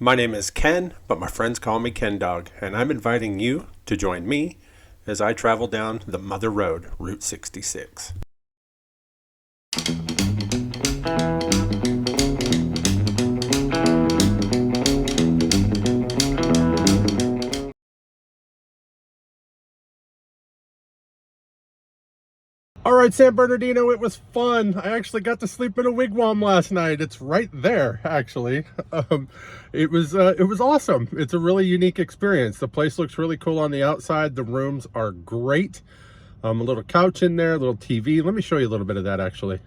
My name is Ken, but my friends call me Ken Dog, and I'm inviting you to join me as I travel down the Mother Road, Route 66. All right, San Bernardino, it was fun. I actually got to sleep in a wigwam last night. It's right there, actually. It was awesome. It's a really unique experience. The place looks really cool on the outside. The rooms are great. A little couch in there, a little TV. Let me show you a little bit of that, actually.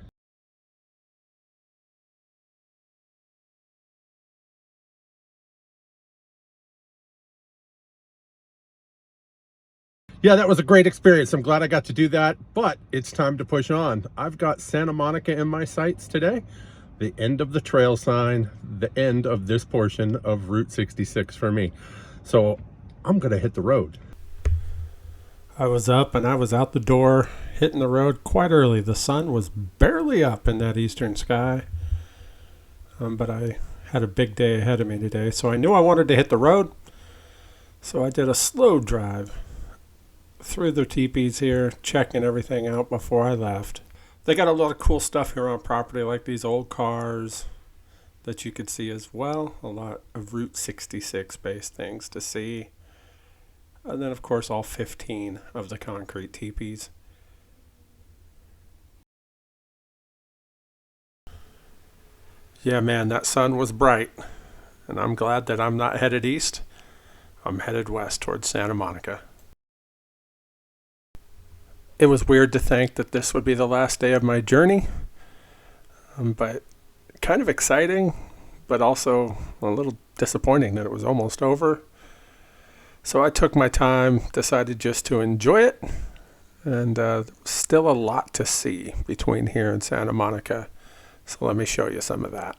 Yeah, that was a great experience. I'm glad I got to do that, but it's time to push on. I've got Santa Monica in my sights today. The end of the trail sign, the end of this portion of Route 66 for me. So I'm gonna hit the road. I was up and I was out the door, hitting the road quite early. The sun was barely up in that eastern sky, but I had a big day ahead of me today, so I knew I wanted to hit the road. So I did a slow drive through the teepees here, checking everything out before I left. They got a lot of cool stuff here on property, like these old cars that you could see as well. A lot of Route 66 based things to see. And then, of course, all 15 of the concrete teepees. Yeah, man, that sun was bright. And I'm glad that I'm not headed east. I'm headed west towards Santa Monica. It was weird to think that this would be the last day of my journey, but kind of exciting, but also a little disappointing that it was almost over. So I took my time, decided just to enjoy it, and still a lot to see between here and Santa Monica. So let me show you some of that.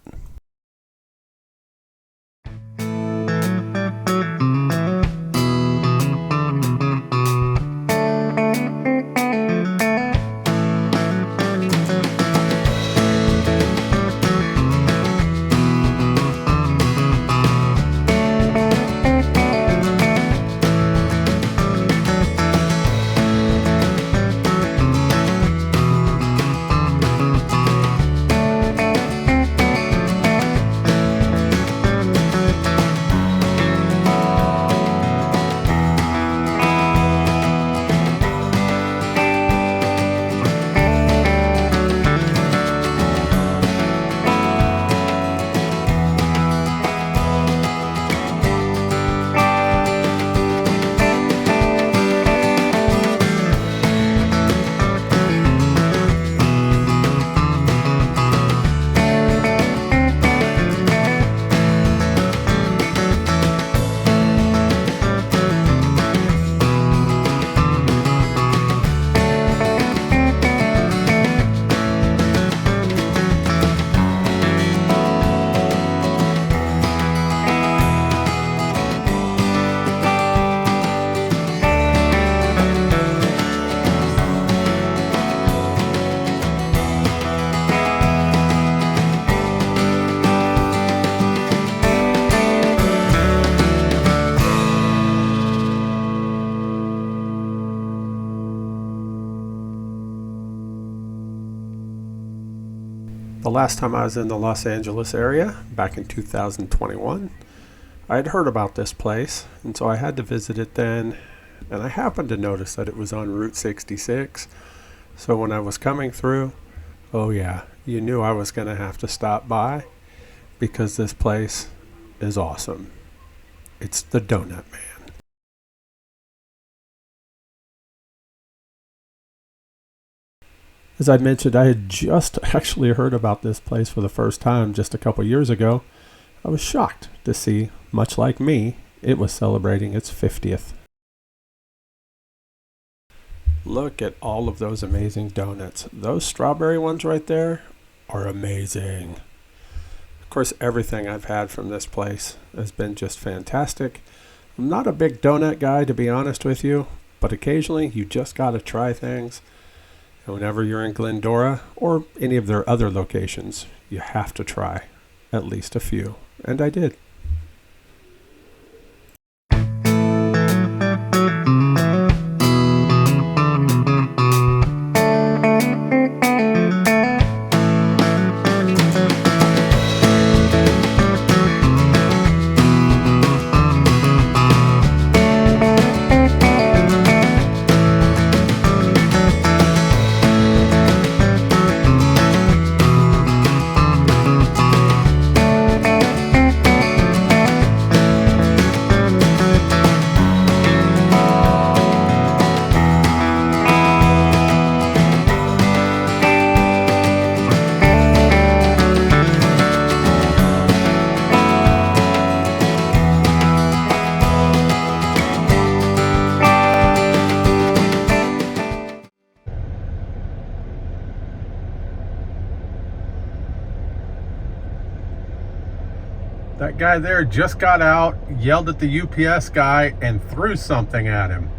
The last time I was in the Los Angeles area, back in 2021, I had heard about this place, and so I had to visit it then, and I happened to notice that it was on Route 66. So when I was coming through, oh yeah, you knew I was going to have to stop by, because this place is awesome. It's the Donut Man. As I mentioned, I had just actually heard about this place for the first time just a couple years ago. I was shocked to see, much like me, it was celebrating its 50th. Look at all of those amazing donuts. Those strawberry ones right there are amazing. Of course, everything I've had from this place has been just fantastic. I'm not a big donut guy, to be honest with you, but occasionally you just gotta try things. And whenever you're in Glendora or any of their other locations, you have to try at least a few. And I did. That guy there just got out, yelled at the UPS guy, and threw something at him.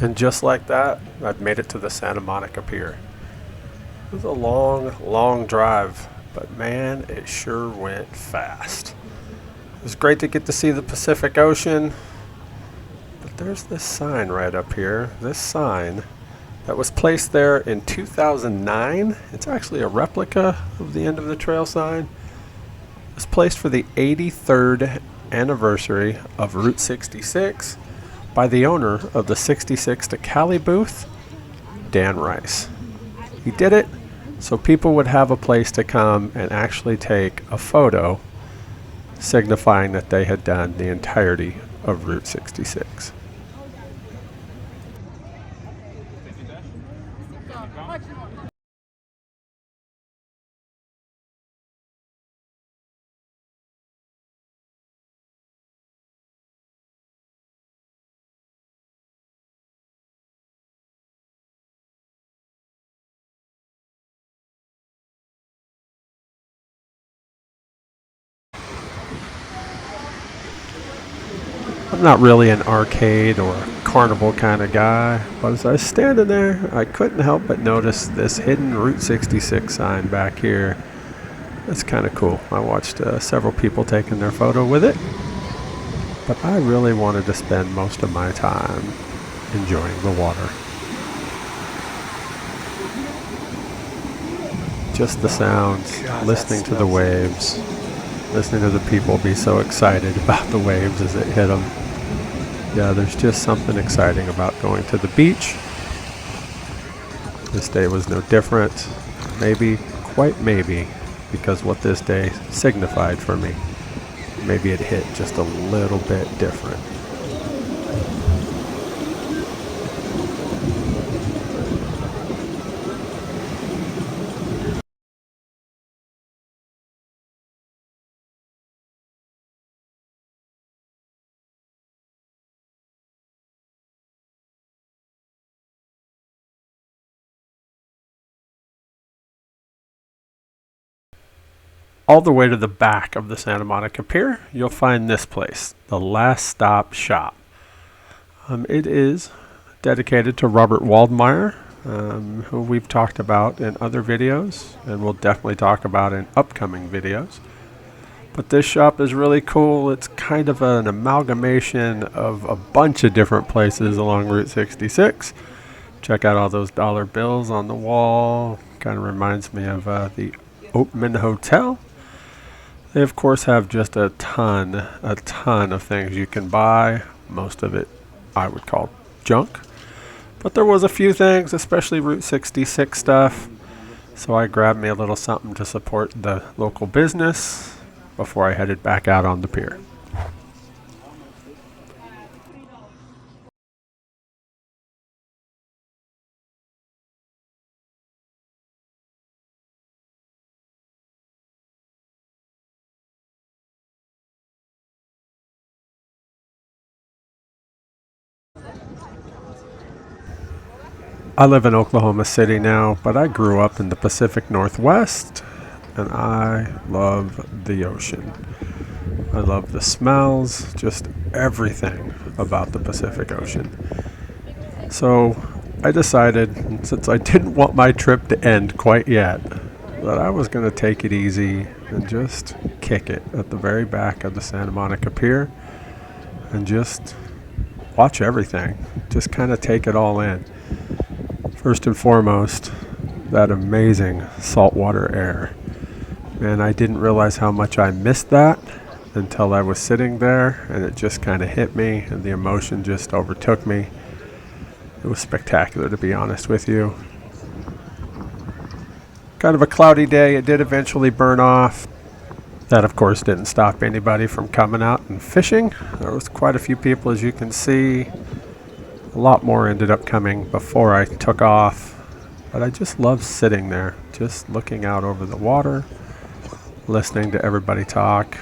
And just like that, I've made it to the Santa Monica Pier. It was a long, long drive, but man, it sure went fast. It was great to get to see the Pacific Ocean, but there's this sign right up here. This sign that was placed there in 2009. It's actually a replica of the end of the trail sign. It was placed for the 83rd anniversary of Route 66 by the owner of the 66 to Cali booth, Dan Rice. He did it so people would have a place to come and actually take a photo signifying that they had done the entirety of Route 66. I'm not really an arcade or carnival kind of guy, but as I was standing there, I couldn't help but notice this hidden Route 66 sign back here. It's kind of cool. I watched several people taking their photo with it, but I really wanted to spend most of my time enjoying the water. Just the sounds, listening to the waves, listening to the people be so excited about the waves as it hit them. Yeah, there's just something exciting about going to the beach. This day was no different. Maybe, quite maybe, because what this day signified for me. Maybe it hit just a little bit different. All the way to the back of the Santa Monica Pier, you'll find this place, the Last Stop Shop. It is dedicated to Robert Waldmeyer, who we've talked about in other videos, and we'll definitely talk about in upcoming videos. But this shop is really cool. It's kind of an amalgamation of a bunch of different places along Route 66. Check out all those dollar bills on the wall. Kind of reminds me of the Oatman Hotel. They of course have just a ton of things you can buy. Most of it I would call junk. But there was a few things, especially Route 66 stuff. So I grabbed me a little something to support the local business before I headed back out on the pier. I live in Oklahoma City now, but I grew up in the Pacific Northwest, and I love the ocean. I love the smells, just everything about the Pacific Ocean. So I decided, since I didn't want my trip to end quite yet, that I was going to take it easy and just kick it at the very back of the Santa Monica Pier and just watch everything. Just kind of take it all in. First and foremost, that amazing saltwater air. And I didn't realize how much I missed that until I was sitting there, and it just kind of hit me and the emotion just overtook me. It was spectacular, to be honest with you. Kind of a cloudy day. It did eventually burn off. That, of course, didn't stop anybody from coming out and fishing. There was quite a few people, as you can see. A lot more ended up coming before I took off. But I just love sitting there, just looking out over the water, listening to everybody talk,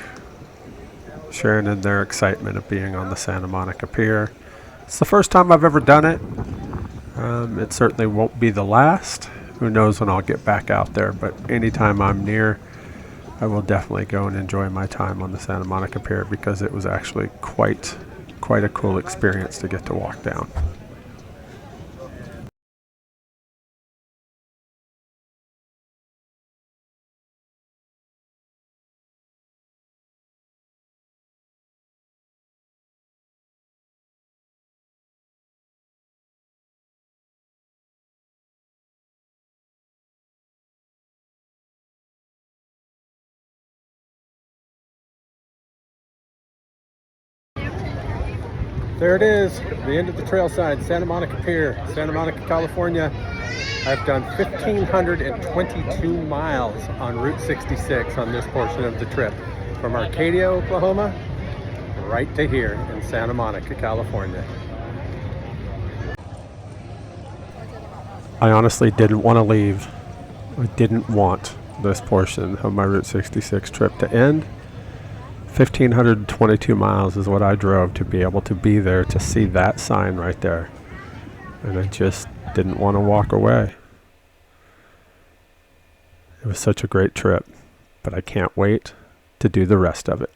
sharing in their excitement of being on the Santa Monica Pier. It's the first time I've ever done it. It certainly won't be the last. Who knows when I'll get back out there, but anytime I'm near, I will definitely go and enjoy my time on the Santa Monica Pier, because it was actually quite a cool experience to get to walk down. There it is, the end of the trail side, Santa Monica Pier, Santa Monica, California. I've done 1,522 miles on Route 66 on this portion of the trip, from Arcadia, Oklahoma, right to here in Santa Monica, California. I honestly didn't want to leave. I didn't want this portion of my Route 66 trip to end. 1,522 miles is what I drove to be able to be there, to see that sign right there. And I just didn't want to walk away. It was such a great trip, but I can't wait to do the rest of it.